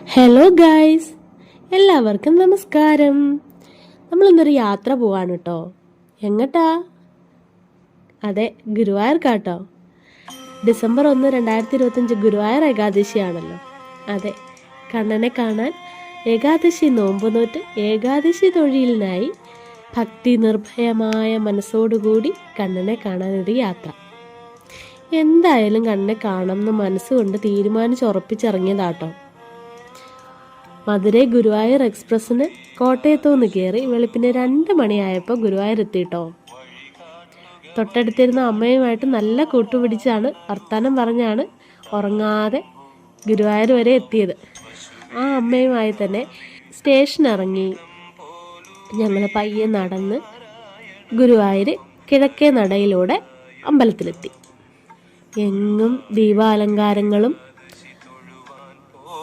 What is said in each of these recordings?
Hello guys, എല്ലാവർക്കും നമസ്കാരം. നമ്മളിന്നൊരു യാത്ര പോവാണ് കേട്ടോ. എങ്ങട്ടാ? അതെ, ഗുരുവായൂർക്കാട്ടോ. ഡിസംബർ 1, 2025 ഗുരുവായൂർ ഏകാദശിയാണല്ലോ. അതെ, കണ്ണനെ കാണാൻ ഏകാദശി നോമ്പ് നോറ്റ് ഏകാദശി തൊഴിലിനായി ഭക്തി നിർഭയമായ മനസ്സോടുകൂടി കണ്ണനെ കാണാനൊരു യാത്ര. എന്തായാലും കണ്ണനെ കാണണമെന്ന് മനസ്സുകൊണ്ട് തീരുമാനിച്ചുറപ്പിച്ചിറങ്ങിയതാട്ടോ. മധുരൈ ഗുരുവായൂർ എക്സ്പ്രസ്സിന് കോട്ടയത്തുനിന്ന് കയറി വെളുപ്പിന് 2 മണിയായപ്പോൾ ഗുരുവായൂർ എത്തിയിട്ടോ. തൊട്ടടുത്തിരുന്ന അമ്മയുമായിട്ട് നല്ല കൂട്ടുപിടിച്ചാണ്, വർത്താനം പറഞ്ഞാണ് ഉറങ്ങാതെ ഗുരുവായൂർ വരെ എത്തിയത്. ആ അമ്മയുമായി തന്നെ സ്റ്റേഷൻ ഇറങ്ങി ഞങ്ങൾ പയ്യെ നടന്ന് ഗുരുവായൂർ കിഴക്കേ നടയിലൂടെ അമ്പലത്തിലെത്തി. എങ്ങും ദീപാലങ്കാരങ്ങളും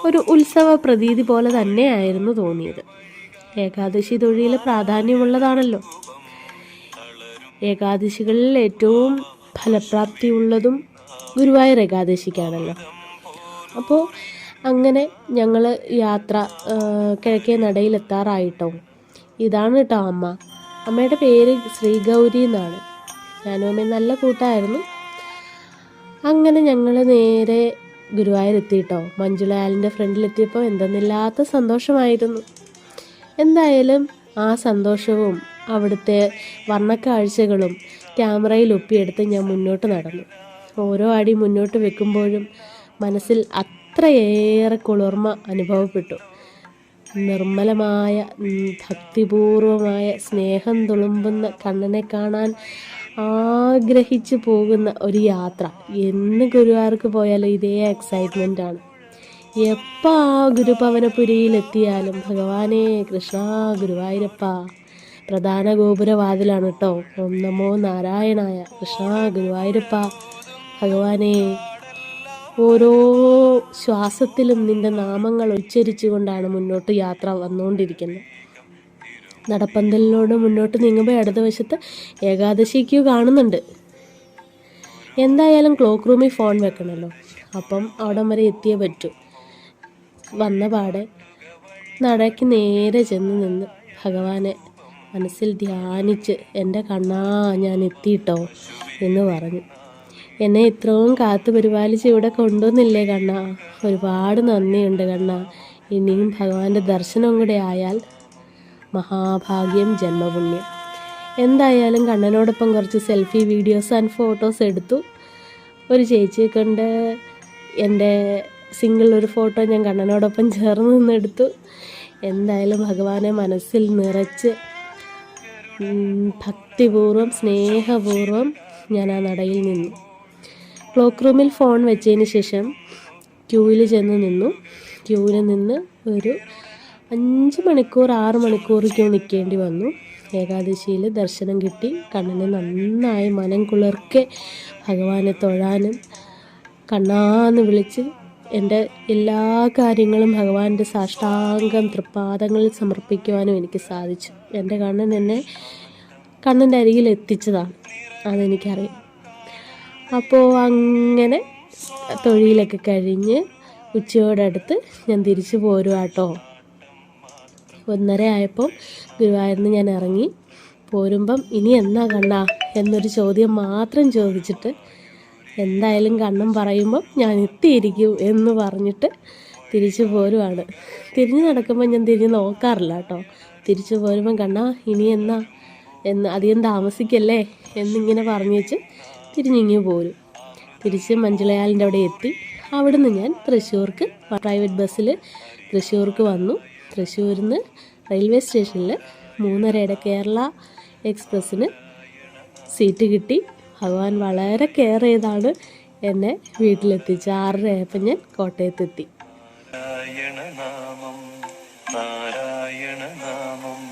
ഒരു ഉത്സവ പ്രതീതി പോലെ തന്നെയായിരുന്നു തോന്നിയത്. ഏകാദശി തൊഴിൽ പ്രാധാന്യമുള്ളതാണല്ലോ. ഏകാദശികളിൽ ഏറ്റവും ഫലപ്രാപ്തിയുള്ളതും ഗുരുവായൂർ ഏകാദശിക്കാണല്ലോ. അപ്പോൾ അങ്ങനെ ഞങ്ങൾ യാത്ര കിഴക്കേ നടയിലെത്താറായിട്ടോ. ഇതാണ് കേട്ടോ അമ്മ. അമ്മയുടെ പേര് ശ്രീഗൗരി എന്നാണ്. ഞാനും അമ്മയും നല്ല കൂട്ടായിരുന്നു. അങ്ങനെ ഞങ്ങൾ നേരെ ഗുരുവായൂർ എത്തിയിട്ടോ. മഞ്ജുളയാലിൻ്റെ ഫ്രണ്ടിലെത്തിയപ്പോൾ എന്തെന്നില്ലാത്ത സന്തോഷമായിരുന്നു. എന്തായാലും ആ സന്തോഷവും അവിടുത്തെ വർണ്ണക്കാഴ്ചകളും ക്യാമറയിൽ ഒപ്പിയെടുത്ത് ഞാൻ മുന്നോട്ട് നടന്നു. ഓരോ അടി മുന്നോട്ട് വെക്കുമ്പോഴും മനസ്സിൽ അത്രയേറെ കുളിർമ അനുഭവപ്പെട്ടു. നിർമ്മലമായ ഭക്തിപൂർവമായ സ്നേഹം തുളുമ്പുന്ന കണ്ണനെ കാണാൻ ആഗ്രഹിച്ചു പോകുന്ന ഒരു യാത്ര. എന്ന് ഗുരുവായൂർക്ക് പോയാലും ഇതേ എക്സൈറ്റ്മെൻ്റ് ആണ്. എപ്പോൾ ആ ഗുരുഭവനപുരിയിലെത്തിയാലും ഭഗവാനേ കൃഷ്ണ ഗുരുവായൂരപ്പ, പ്രധാന ഗോപുരവാതിലാണ് കേട്ടോ. ഓം നമോ നാരായണായ, കൃഷ്ണ ഗുരുവായൂരപ്പ ഭഗവാനേ. ഓരോ ശ്വാസത്തിലും നിൻ്റെ നാമങ്ങൾ ഉച്ചരിച്ചുകൊണ്ടാണ് മുന്നോട്ട് യാത്ര വന്നുകൊണ്ടിരിക്കുന്നത്. നടപ്പന്തലിനോട് മുന്നോട്ട് നീങ്ങുമ്പോൾ ഇടതുവശത്ത് ഏകാദശി ക്യൂ കാണുന്നുണ്ട്. എന്തായാലും ക്ലോക്ക് റൂമിൽ ഫോൺ വെക്കണമല്ലോ. അപ്പം അവിടം വരെ എത്തിയേ പറ്റൂ. വന്ന പാടെ നടയ്ക്ക് നേരെ ചെന്ന് നിന്ന് ഭഗവാനെ മനസ്സിൽ ധ്യാനിച്ച് എൻ്റെ കണ്ണാ ഞാൻ എത്തിയിട്ടോ എന്ന് പറഞ്ഞു. എന്നെ ഇത്രയും കാത്തു പരിപാലിച്ച് ഇവിടെ കൊണ്ടുവന്നില്ലേ കണ്ണാ, ഒരുപാട് നന്ദിയുണ്ട് കണ്ണാ. ഇനിയും ഭഗവാന്റെ ദർശനം കൂടെ ആയാൽ മഹാഭാഗ്യം, ജന്മപുണ്യം. എന്തായാലും കണ്ണനോടൊപ്പം കുറച്ച് സെൽഫി വീഡിയോസ് ആൻഡ് ഫോട്ടോസ് എടുത്തു. ഒരു ചേച്ചിയെ കൊണ്ട് എൻ്റെ സിംഗിൾ ഒരു ഫോട്ടോ ഞാൻ കണ്ണനോടൊപ്പം ചേർന്ന് നിന്നെടുത്തു. എന്തായാലും ഭഗവാനെ മനസ്സിൽ നിറച്ച് ഭക്തിപൂർവ്വം സ്നേഹപൂർവ്വം ഞാൻ ആ നടയിൽ നിന്നു. ക്ലോക്ക് റൂമിൽ ഫോൺ വെച്ചതിന് ശേഷം ക്യൂവിൽ ചെന്ന് നിന്നു. ക്യൂവിൽ നിന്ന് ഒരു 5 മണിക്കൂർ 6 മണിക്കൂർ ക്യൂ നിൽക്കേണ്ടി വന്നു. ഏകാദശിയിൽ ദർശനം കിട്ടി. കണ്ണനെ നന്നായി മനം കുളിർക്കെ ഭഗവാനെ തൊഴാനും കണ്ണാന്ന് വിളിച്ച് എൻ്റെ എല്ലാ കാര്യങ്ങളും ഭഗവാന്റെ സാഷ്ടാംഗം തൃപ്പാദങ്ങളിൽ സമർപ്പിക്കുവാനും എനിക്ക് സാധിച്ചു. എൻ്റെ കണ്ണൻ എന്നെ കണ്ണൻ്റെ അരികിൽ എത്തിച്ചതാണ്, അതെനിക്കറിയാം. അപ്പോൾ അങ്ങനെ തൊഴിലൊക്കെ കഴിഞ്ഞ് ഉച്ചയോടടുത്ത് ഞാൻ തിരിച്ചു പോരുവാട്ടോ. 1:30 ആയപ്പോൾ ഗുരുവായൂരിൽ ഞാൻ ഇറങ്ങി. പോരുമ്പം ഇനി എന്നാ കണ്ണാ എന്നൊരു ചോദ്യം മാത്രം ചോദിച്ചിട്ട് എന്തായാലും കണ്ണൻ പറയുമ്പം ഞാൻ എത്തിയിരിക്കും എന്ന് പറഞ്ഞിട്ട് തിരിച്ചു പോരുവാണ്. തിരിഞ്ഞ് നടക്കുമ്പോൾ ഞാൻ തിരിഞ്ഞ് നോക്കാറില്ല കേട്ടോ. തിരിച്ചു പോരുമ്പം കണ്ണാ ഇനി എന്നാ എന്ന് അധികം താമസിക്കല്ലേ എന്നിങ്ങനെ പറഞ്ഞു വെച്ച് തിരിഞ്ഞിങ്ങി പോരും. തിരിച്ച് മഞ്ജുളയാലിൻ്റെ അവിടെ എത്തി. അവിടുന്ന് ഞാൻ തൃശ്ശൂർക്ക് പ്രൈവറ്റ് ബസ്സിൽ തൃശ്ശൂർക്ക് വന്നു. തൃശ്ശൂരിൽ നിന്ന് റെയിൽവേ സ്റ്റേഷനിൽ 3:30 കേരള എക്സ്പ്രസ്സിന് സീറ്റ് കിട്ടി. ഭഗവാൻ വളരെ കെയർ ചെയ്താണ് എന്നെ വീട്ടിലെത്തിച്ച്. 6:30 ആയപ്പോൾ ഞാൻ കോട്ടയത്തെത്തി. നാരായണ നാമം നാരായണ നാമം.